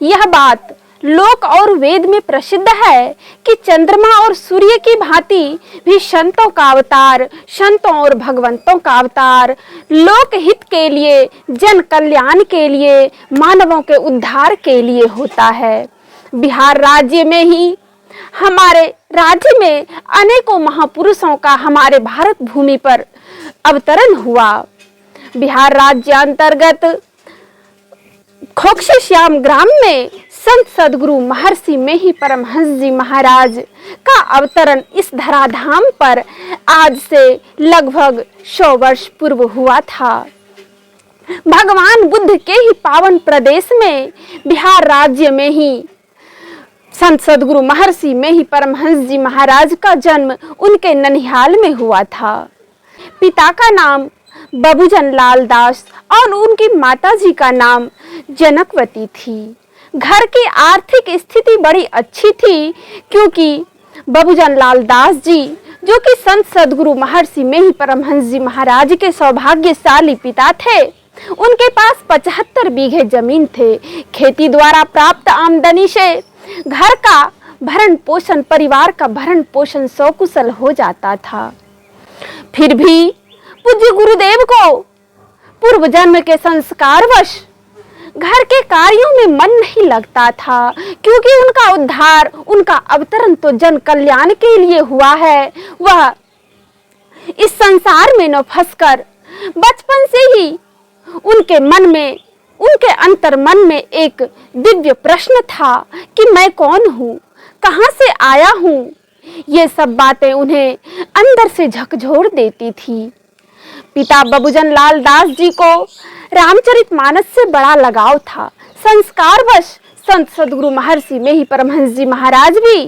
यह बात लोक और वेद में प्रसिद्ध है कि चंद्रमा और सूर्य की भांति भी संतों का अवतार, संतों और भगवंतों का अवतार लोक हित के लिए, जन कल्याण के लिए, मानवों के उद्धार के लिए होता है। बिहार राज्य में ही, हमारे राज्य में अनेकों महापुरुषों का हमारे भारत भूमि पर अवतरण हुआ। बिहार राज्य अंतर्गत खोकसी श्याम ग्राम में संत सदगुरु महर्षि मेही परमहंस जी महाराज का अवतरण इस धराधाम पर आज से लगभग 100 वर्ष पूर्व हुआ था। भगवान बुद्ध के ही पावन प्रदेश में, बिहार राज्य में ही संत सदगुरु महर्षि मेही परमहंस जी महाराज का जन्म उनके ननिहाल में हुआ था। पिता का नाम बबूजन लाल दास और उनकी माताजी का नाम जनकवती थी। घर की आर्थिक स्थिति बड़ी अच्छी थी, क्योंकि बबूजन लाल दास जी, जो कि संत सदगुरु महर्षि मेही परमहंस जी महाराज के सौभाग्यशाली पिता थे, उनके पास 75 बीघे जमीन थे। खेती द्वारा प्राप्त आमदनी से घर का भरण पोषण, परिवार का भरण पोषण सकुशल हो जाता था। फिर भी पूज्य गुरुदेव को पूर्व जन्म के संस्कारवश घर के कार्यों में मन नहीं लगता था, क्योंकि उनका उद्धार, उनका अवतरण तो जन कल्याण के लिए हुआ है। वह इस संसार में न फंसकर बचपन से ही उनके मन में, उनके अंतर मन में एक दिव्य प्रश्न था कि मैं कौन हूँ, कहाँ से आया हूँ। ये सब बातें उन्हें अंदर से झकझोर देती थी। पिता बबूजन लाल दास जी को रामचरितमानस से बड़ा लगाव था। संस्कारवश संत सदगुरु महर्षि मेही परमहंस जी महाराज भी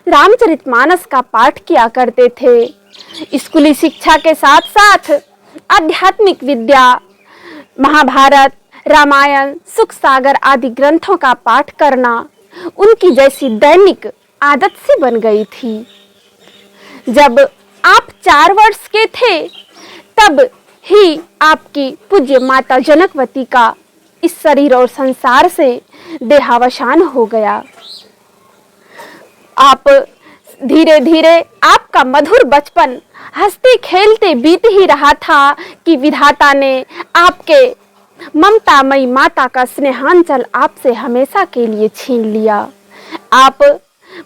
रामचरितमानस का पाठ किया करते थे। स्कूली शिक्षा के साथ साथ आध्यात्मिक विद्या, महाभारत, रामायण, सुख सागर आदि ग्रंथों का पाठ करना उनकी जैसी दैनिक आदत से बन गई थी। जब आप 4 वर्ष के थे, तब ही आपकी पूज्य माता जनकवती का इस शरीर और संसार से देहावसान हो गया। आप धीरे धीरे, आपका मधुर बचपन हंसते खेलते बीत ही रहा था कि विधाता ने आपके ममतामयी माता का स्नेहांचल आपसे हमेशा के लिए छीन लिया। आप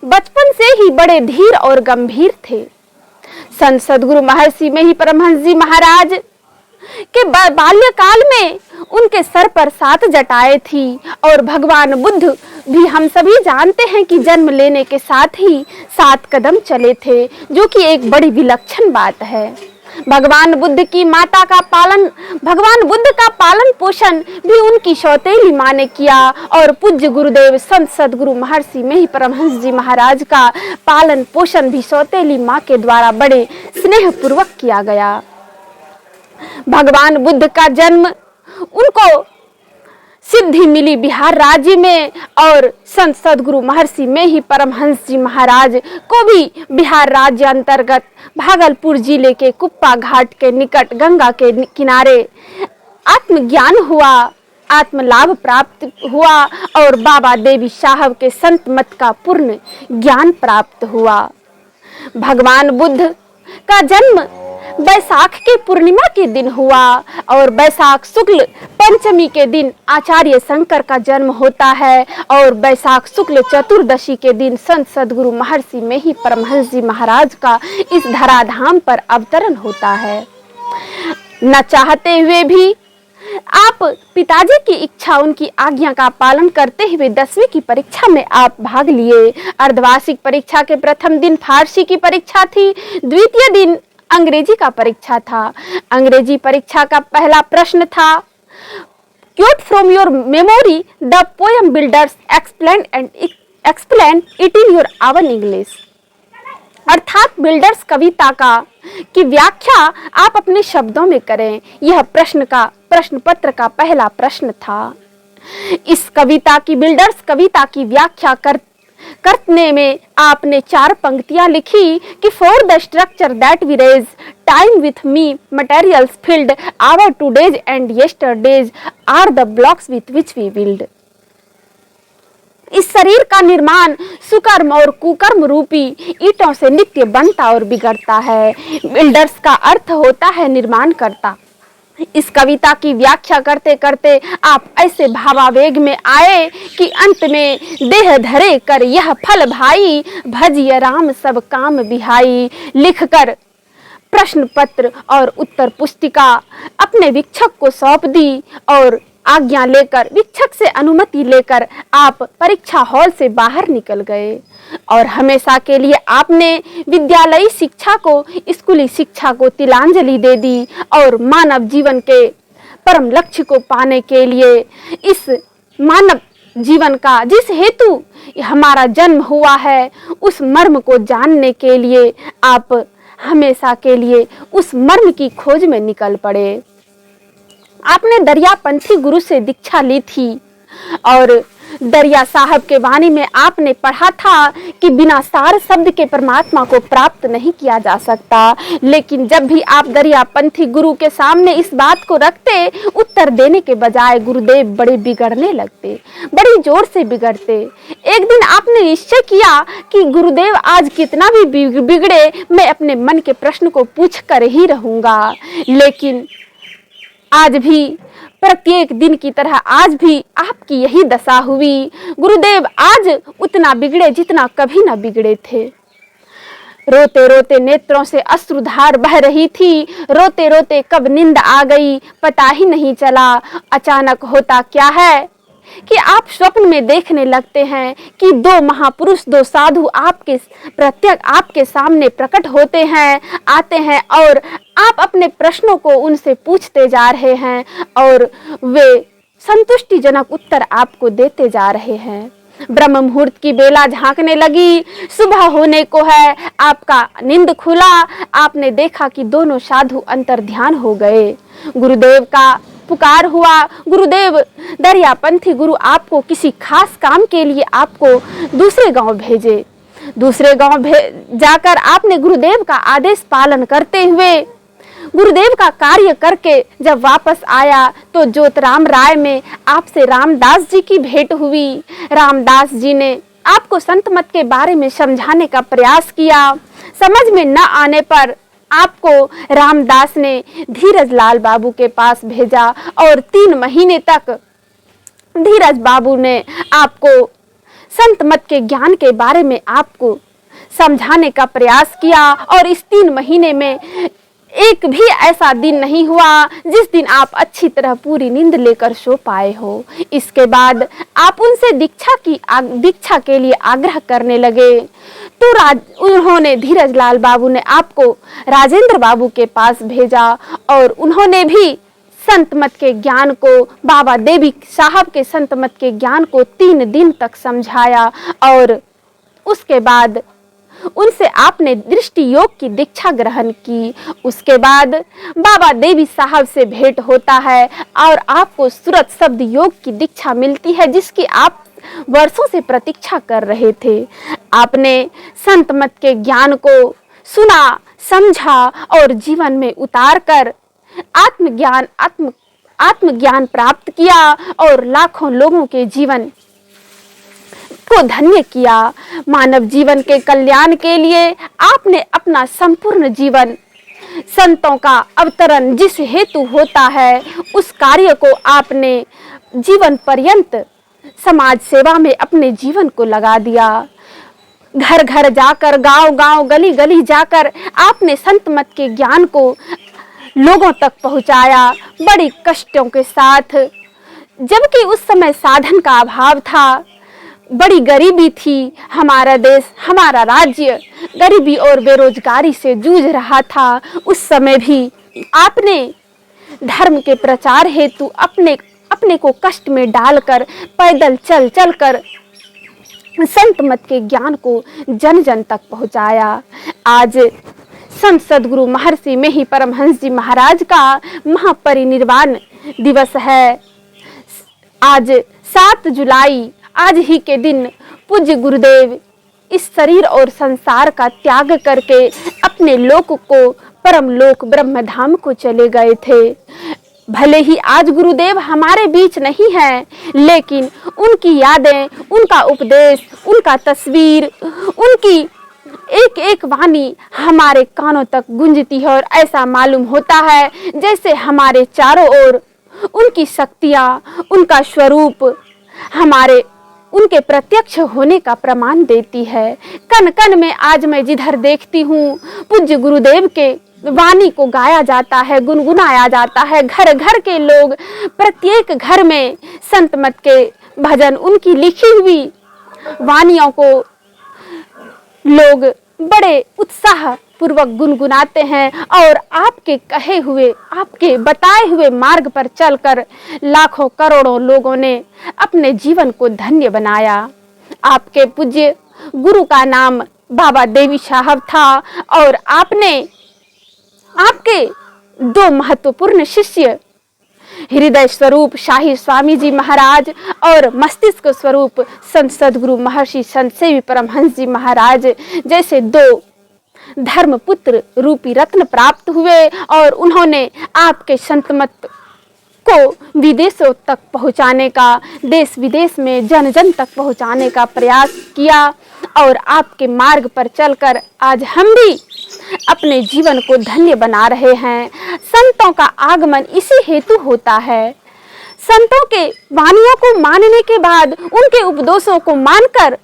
बचपन से ही बड़े धीर और गंभीर थे। संत सदगुरु महर्षि मेही परमहंस जी महाराज के बाल्यकाल में उनके सर पर 7 जटाएं थी, और भगवान बुद्ध भी हम सभी जानते हैं कि जन्म लेने के साथ ही 7 कदम चले थे, जो कि एक बड़ी विलक्षण बात है। भगवान बुद्ध का पालन पोषण भी उनकी सौतेली माँ ने किया, और पूज्य गुरुदेव संत सदगुरु महर्षि मेही परमहंस जी महाराज का पालन पोषण भी सौतेली माँ के द्वारा बड़े स्नेह पूर्वक किया गया। भगवान बुद्ध का जन्म उनको सिद्धि मिली बिहार राज्य में, और संत सदगुरु महर्षि मेही परमहंस जी महाराज को भी बिहार राज्य अंतर्गत भागलपुर जिले के कुप्पा घाट के निकट गंगा के किनारे आत्मज्ञान हुआ, आत्मलाभ प्राप्त हुआ, और बाबा देवी साहब के संत मत का पूर्ण ज्ञान प्राप्त हुआ। भगवान बुद्ध का जन्म बैसाख के पूर्णिमा के दिन हुआ, और बैसाख शुक्ल पंचमी के दिन आचार्य शंकर का जन्म होता है, और बैसाख शुक्ल चतुर्दशी के दिन संत सदगुरु महर्षि मेही परमहंस जी महाराज का इस धराधाम पर अवतरण होता है। न चाहते हुए भी आप पिताजी की इच्छा, उनकी आज्ञा का पालन करते हुए 10वीं की परीक्षा में आप भाग लिए। अर्धवार्षिक परीक्षा के प्रथम दिन फारसी की परीक्षा थी, द्वितीय दिन अंग्रेजी का परीक्षा था। अंग्रेजी परीक्षा का पहला प्रश्न था, quote from your memory the poem builders explain it in your our English, अर्थात बिल्डर्स कविता की व्याख्या आप अपने शब्दों में करें। यह प्रश्न पत्र का पहला प्रश्न था। इस कविता की, बिल्डर्स कविता की व्याख्या करने में आपने 4 पंक्तियां लिखी कि for the structure that we raise time with me materials filled our todays and yesterdays are the blocks with which we build. शरीर का निर्माण सुकर्म और कुकर्म रूपी ईंटों से नित्य बनता और बिगड़ता है। बिल्डर्स का अर्थ होता है निर्माण करता। इस कविता की व्याख्या करते करते आप ऐसे भावावेग में आए कि अंत में देह धरे कर यह फल भाई, भजिय राम सब काम बिहाई लिखकर प्रश्न पत्र और उत्तर पुस्तिका अपने वीक्षक को सौंप दी और आज्ञा लेकर, वीक्षक से अनुमति लेकर आप परीक्षा हॉल से बाहर निकल गए और हमेशा के लिए आपने विद्यालयी शिक्षा को, स्कूली शिक्षा को तिलांजलि दे दी और मानव जीवन के परम लक्ष्य को पाने के लिए, इस मानव जीवन का जिस हेतु हमारा जन्म हुआ है, उस मर्म को जानने के लिए आप हमेशा के लिए उस मर्म की खोज में निकल पड़े। आपने दरियापंथी गुरु से दीक्षा ली थी और दरिया साहब के वाणी में आपने पढ़ा था कि बिना सार शब्द के परमात्मा को प्राप्त नहीं किया जा सकता। लेकिन जब भी आप दरियापंथी गुरु के सामने इस बात को रखते, उत्तर देने के बजाय गुरुदेव बड़े बिगड़ने लगते, बड़ी जोर से बिगड़ते। एक दिन आपने निश्चय किया कि गुरुदेव आज कितना भी बिगड़े, मैं अपने मन के प्रश्न को पूछ कर ही रहूंगा। लेकिन आज भी प्रत्येक दिन की तरह आज भी आपकी यही दशा हुई। गुरुदेव आज उतना बिगड़े जितना कभी न बिगड़े थे। रोते रोते नेत्रों से अश्रुधार बह रही थी। रोते रोते कब नींद आ गई पता ही नहीं चला। अचानक होता क्या है कि आप स्वप्न में देखने लगते हैं कि दो महापुरुष, दो साधु आपके सामने प्रकट होते हैं, आते हैं और आप अपने प्रश्नों को उनसे पूछते जा रहे हैं और वे संतुष्टिजनक उत्तर आपको देते जा रहे हैं। ब्रह्म मुहूर्त की बेला झांकने लगी, सुबह होने को है, आपका नींद खुला। आपने देखा कि दोनों साधु अंतर ध्यान हो गए। गुरुदेव का पुकार हुआ। गुरुदेव दरियापंथी गुरु आपको किसी खास काम के लिए आपको दूसरे गांव भेजे। दूसरे गांव जाकर आपने गुरुदेव का आदेश पालन करते हुए गुरुदेव का कार्य करके जब वापस आया तो ज्योतिराम राय में आपसे रामदास जी की भेंट हुई। रामदास जी ने आपको संत मत के बारे में समझाने का प्रयास किया। समझ में न आने पर आपको रामदास ने धीरज लाल बाबू के पास भेजा और 3 महीने तक धीरज बाबू ने आपको संत मत के ज्ञान के बारे में आपको समझाने का प्रयास किया। और इस 3 महीने में एक भी ऐसा दिन नहीं हुआ जिस दिन आप अच्छी तरह पूरी नींद लेकर सो पाए हो। इसके बाद आप उनसे दीक्षा के लिए आग्रह करने लगे तो उन्होंने, धीरज लाल बाबू ने आपको राजेंद्र बाबू के पास भेजा और उन्होंने भी संत मत के ज्ञान को, बाबा देवी साहब के संत मत के ज्ञान को 3 दिन तक समझाया। और उसके बाद उनसे आपने दृष्टि योग की दीक्षा ग्रहण की। उसके बाद बाबा देवी साहब से भेंट होता है और आपको सूरत शब्द योग की दीक्षा मिलती है, जिसकी आप वर्षों से प्रतीक्षा कर रहे थे। आपने संत मत के ज्ञान को सुना, समझा और जीवन में उतार कर आत्मज्ञान प्राप्त किया और लाखों लोगों के जीवन को धन्य किया। मानव जीवन के कल्याण के लिए आपने अपना संपूर्ण जीवन, संतों का अवतरण जिस हेतु होता है, उस कार्य को आपने जीवन पर्यंत समाज सेवा में अपने जीवन को लगा दिया। घर घर जाकर, गांव गांव, गली गली जाकर आपने संत मत के ज्ञान को लोगों तक पहुंचाया, बड़ी कष्टों के साथ। जबकि उस समय साधन का अभाव था, बड़ी गरीबी थी, हमारा देश, हमारा राज्य गरीबी और बेरोजगारी से जूझ रहा था। उस समय भी आपने धर्म के प्रचार हेतु अपने को कष्ट में डालकर पैदल चल कर संत मत के ज्ञान को जन जन तक पहुंचाया। आज संत सद्गुरु महर्षि में ही परमहंस जी महाराज का महापरिनिर्वाण दिवस है। आज 7 जुलाई, आज ही के दिन पूज्य गुरुदेव इस शरीर और संसार का त्याग करके अपने लोक को, परम लोक ब्रह्मधाम को चले गए थे। भले ही आज गुरुदेव हमारे बीच नहीं हैं, लेकिन उनकी यादें, उनका उपदेश, उनका तस्वीर, उनकी एक एक वाणी हमारे कानों तक गूंजती है और ऐसा मालूम होता है जैसे हमारे चारों ओर उनकी शक्तियाँ, उनका स्वरूप हमारे उनके प्रत्यक्ष होने का प्रमाण देती है। कण कण में आज मैं जिधर देखती हूँ पूज्य गुरुदेव के वाणी को गाया जाता है, गुनगुनाया जाता है। घर घर के लोग, प्रत्येक घर में संत मत के भजन, उनकी लिखी हुई वाणियों को लोग बड़े उत्साह पूर्वक गुनगुनाते हैं और आपके कहे हुए, आपके बताए हुए मार्ग पर चलकर लाखों करोड़ों लोगों ने अपने जीवन को धन्य बनाया। आपके पूज्य गुरु का नाम बाबा देवी साहब था और आपके दो महत्वपूर्ण शिष्य, हृदय स्वरूप शाही स्वामी जी महाराज और मस्तिष्क स्वरूप संत सद्गुरु महर्षि संत सेवी परमहंस जी महाराज जैसे दो धर्मपुत्र रूपी रत्न प्राप्त हुए और उन्होंने आपके संत मत को विदेशों तक पहुंचाने का, देश विदेश में जन जन तक पहुंचाने का प्रयास किया और आपके मार्ग पर चलकर आज हम भी अपने जीवन को धन्य बना रहे हैं। संतों का आगमन इसी हेतु होता है। संतों के वाणियों को मानने के बाद, उनके उपदेशों को मानकर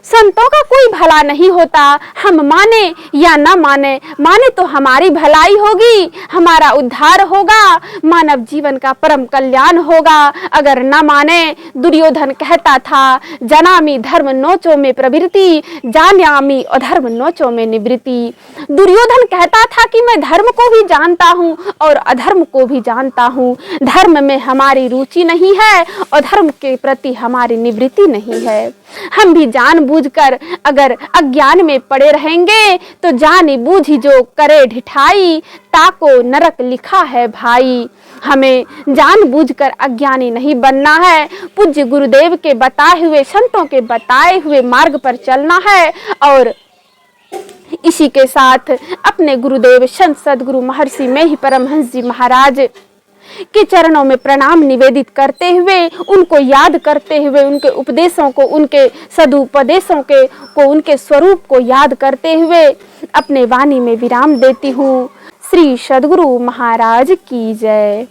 संतों का कोई भला नहीं होता। हम माने या ना माने, माने तो हमारी भलाई होगी, हमारा उद्धार होगा, मानव जीवन का परम कल्याण होगा। अगर ना माने, दुर्योधन कहता था जनामि धर्म नोचो में प्रवृत्ति, जान्यामि अधर्म नोचो में निवृत्ति। दुर्योधन कहता था कि मैं धर्म को भी जानता हूँ और अधर्म को भी जानता हूँ। धर्म में हमारी रुचि नहीं है, अधर्म के प्रति हमारी निवृत्ति नहीं है। हम भी जानबूझकर अगर अज्ञान में पड़े रहेंगे तो जानी बूझी जो करे ढिठाई, ताको नरक लिखा है भाई। हमें जानबूझकर अज्ञानी नहीं बनना है, पूज्य गुरुदेव के बताए हुए, संतों के बताए हुए मार्ग पर चलना है और इसी के साथ अपने गुरुदेव संत सद्गुरु महर्षि में ही परमहंस जी महाराज के चरणों में प्रणाम निवेदित करते हुए, उनको याद करते हुए, उनके उपदेशों को, उनके सदुपदेशों को उनके स्वरूप को याद करते हुए अपने वाणी में विराम देती हूँ। श्री सद्गुरु महाराज की जय।